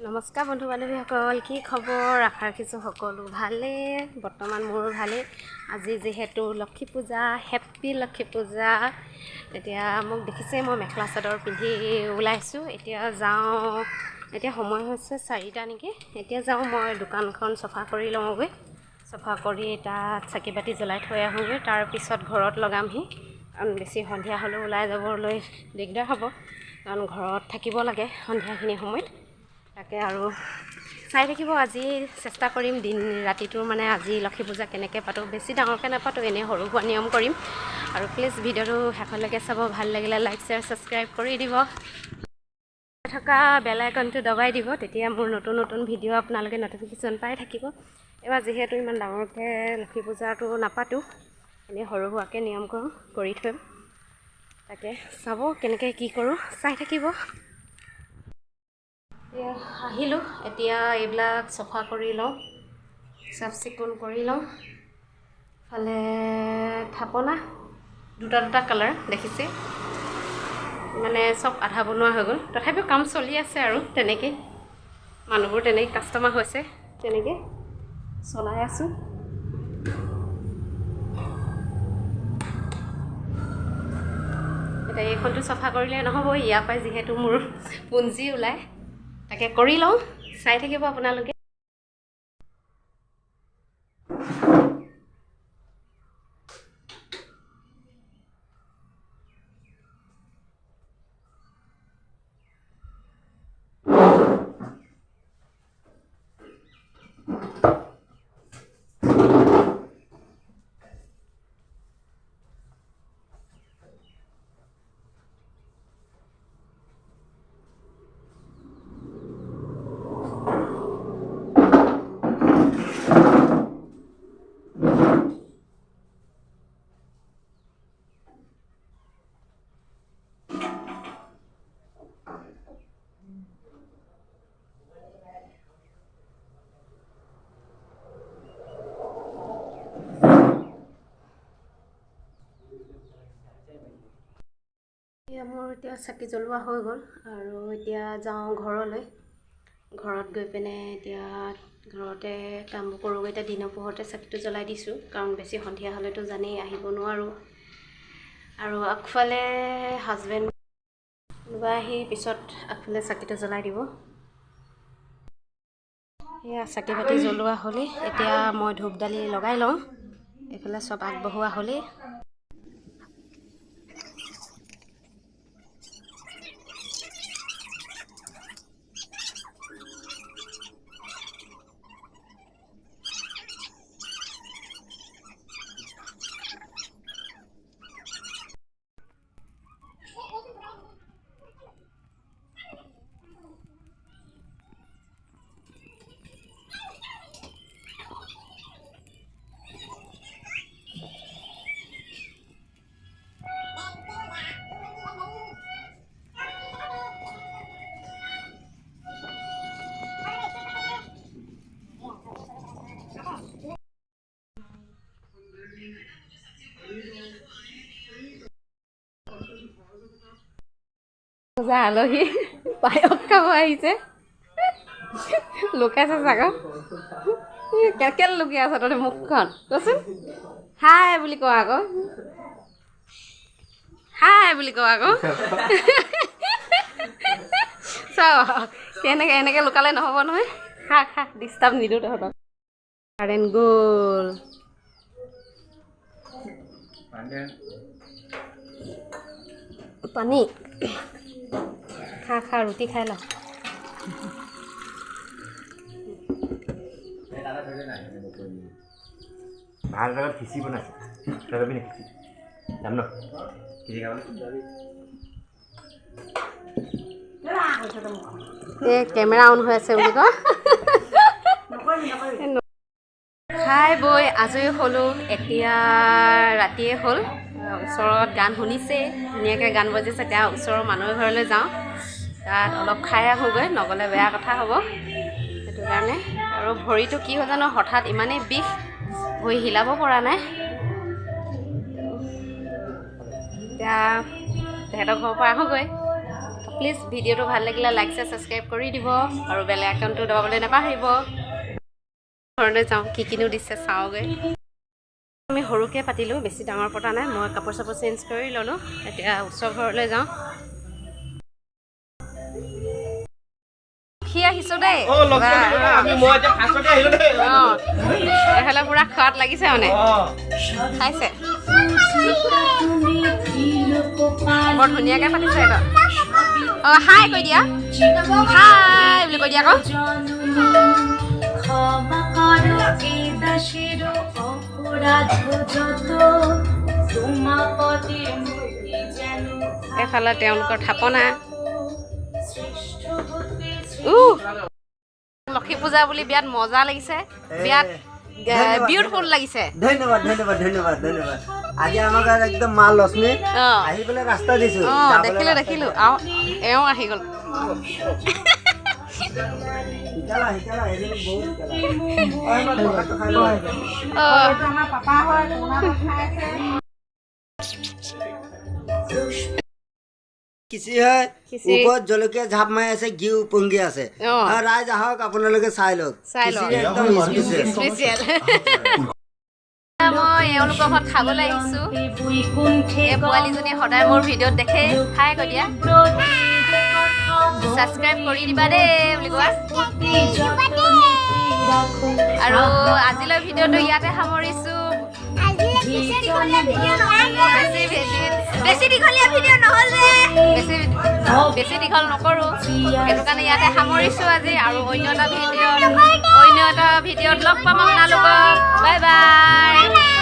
নমস্কাৰ বন্ধু বান্ধৱীসকল, কি খবৰ? আশা ৰাখিছোঁ সকলো ভালেই। বৰ্তমান মোৰো ভালেই। আজি যিহেতু লক্ষী পূজা, হেপ্পী লক্ষী পূজা। এতিয়া মোক দেখিছে মই মেখেলা চাদৰ পিন্ধি ওলাইছোঁ। এতিয়া সময় হৈছে 4টা নেকি। এতিয়া যাওঁ মই দোকানখন চফা কৰি লওঁগৈ। চফা কৰি তাত চাকি বাতি জ্বলাই থৈ আহোঁগৈ। তাৰপিছত ঘৰত লগামহি, কাৰণ বেছি সন্ধিয়া হ'লেও ওলাই যাবলৈ দিগদাৰ হ'ব, কাৰণ ঘৰত থাকিব লাগে সন্ধিয়াখিনি সময়ত। তাকে আৰু চাই থাকিব। আজি চেষ্টা কৰিম ৰাতিটোৰ মানে আজি লক্ষী পূজা কেনেকৈ পাতোঁ। বেছি ডাঙৰকৈ নাপাতোঁ, এনেই সৰু সুৰা নিয়ম কৰিম। আৰু প্লিজ ভিডিঅ'টো শেষলৈকে চাব। ভাল লাগিলে লাইক শ্বেয়াৰ ছাবস্ক্ৰাইব কৰি দিব, থকা বেল আইকনটো দবাই দিব। তেতিয়া মোৰ নতুন নতুন ভিডিঅ' আপোনালোকে ন'টিফিকেশ্যন পাই থাকিব। এইবাৰ যিহেতু ইমান ডাঙৰকৈ লক্ষী পূজাটো নাপাতোঁ, এনেই সৰু সুৰাকৈ নিয়ম কৰি থ'ম। তাকে চাব কেনেকৈ কি কৰোঁ, চাই থাকিব। এতিয়া আহিলোঁ। এতিয়া এইবিলাক চফা কৰি লওঁ, চাফ চিকুণ কৰি লওঁ। ইফালে থাপনা দুটা কালাৰ দেখিছে, মানে চব আধা বনোৱা হৈ গ'ল। তথাপিও কাম চলি আছে আৰু তেনেকৈ মানুহবোৰ তেনেকৈ কাষ্টমাৰ হৈছে, তেনেকৈ চলাই আছোঁ। এতিয়া এইখনটো চফা কৰিলে নহ'ব, ইয়াৰ পৰাই যিহেতু মোৰ পুঞ্জি ওলায়। তাকে কৰি লওঁ, চাই থাকিব আপোনালোকে। মোৰ এতিয়া চাকি জ্বলোৱা হৈ গ'ল, আৰু এতিয়া যাওঁ ঘৰলৈ। ঘৰত গৈ পিনে এতিয়া ঘৰতে কামবোৰ কৰোঁগৈ। এতিয়া দিনৰ পোহৰতে চাকিটো জ্বলাই দিছোঁ, কাৰণ বেছি সন্ধিয়া হ'লেতো জানেই আহিব নোৱাৰোঁ। আৰু আগফালে হাজবেণ্ড কোনোবা আহি পিছত আগফালে চাকিটো জ্বলাই দিব। এয়া চাকি বাতি জ্বলোৱা হ'লেই। এতিয়া মই ধূপ দালি লগাই লওঁ। এইফালে চব আগবঢ়োৱা হ'লেই। আলহী পায়স খাব আহিছে, লুকাইছে চাগৰ। কেলে লুকিয়াই আছ তহঁতে মুখখন? কচোন হাই বুলি কওঁ আকৌ, হাই বুলি কওঁ আকৌ। চাওঁ এনেকৈ লুকালে নহ'ব নহয়। খা ডিষ্টাৰ্ব নিদিওঁ তহঁতক। কাৰেণ্ট গ'ল। পানী খা ৰুটি খাই ল। ভাল জেগাত খিচি বনাইছে, যাবি নে খিচি? যাম ন খিচি খাবলৈ। এই কেমেৰা অন হৈ আছে বুলি কয়। খাই বৈ আজৰি হ'লোঁ। এতিয়া ৰাতিয়ে হ'ল, ওচৰত গান শুনিছে, ধুনীয়াকৈ গান বাজিছে। এতিয়া ওচৰৰ মানুহৰ ঘৰলৈ যাওঁ, তাত অলপ খাই আহোঁগৈ, নগ'লে বেয়া কথা হ'ব। সেইটো কাৰণে। আৰু ভৰিটো কি হয় জানো, হঠাৎ ইমানেই বিষ, ভৰি হিলাব পৰা নাই। এতিয়া তেহেঁতৰ ঘৰৰ পৰা আহোঁগৈ। প্লিজ ভিডিঅ'টো ভাল লাগিলে লাইক ছাবস্ক্ৰাইব কৰি দিব আৰু বেল আইকনটো দবাবলৈ নাপাহৰিব ঘৰলৈ যাওঁ কি কিনো দিছে চাওঁগৈ আমি সৰুকৈ পাতিলোঁ বেছি ডাঙৰ পতা নাই মই কাপোৰ চাপোৰ চেঞ্জ কৰি ল'লোঁ এতিয়া ওচৰ ঘৰলৈ যাওঁ সি আহিছোঁ দেই এইফালে পূৰা খোৱাত লাগিছে মানে খাইছে বৰ ধুনীয়াকৈ পাতিছে এইটো অঁ হাই কৈ দিয়া হাই বুলি কৈ দিয়া আকৌ এফালে তেওঁলোকৰ থাপনা লক্ষী পূজা বুলি বিয়াত মজা লাগিছে বিয়াত বিউটিফুল লাগিছে ধন্যবাদ ধন্যবাদ ধন্যবাদ ধন্যবাদ আজি আমাৰ ঘৰত একদম মা লক্ষ্মী আহি পেলাই ৰাস্তা দিছো দেখিলো দেখিলো এওঁ আহি গ'ল খিচিৰি হয় ওপৰত জলকীয়া ঝাপ মাৰি আছে ঘিউ উপঙি আছে ৰাইজ আহক আপোনালোকে চাই লওক একদম স্পেচিয়েল মই এওঁলোকৰ ঘৰত খাবলৈ আহিছোঁ এই পোৱালীজনী সদায় মোৰ ভিডিঅ'ত দেখে হাই কৈ দিয়া ছাবস্ক্ৰাইব কৰি দিবা দেই বুলি কোৱা আৰু আজিলৈ ভিডিঅ'টো ইয়াতে সামৰিছোঁ বেছি দীঘলীয়া ভিডিঅ' নহ'ল যে বেছি দীঘল নকৰোঁ সেইটো কাৰণে ইয়াতে সামৰিছোঁ আজি আৰু অন্য এটা ভিডিঅ'ত লগ পাম আপোনালোকক বাই বাই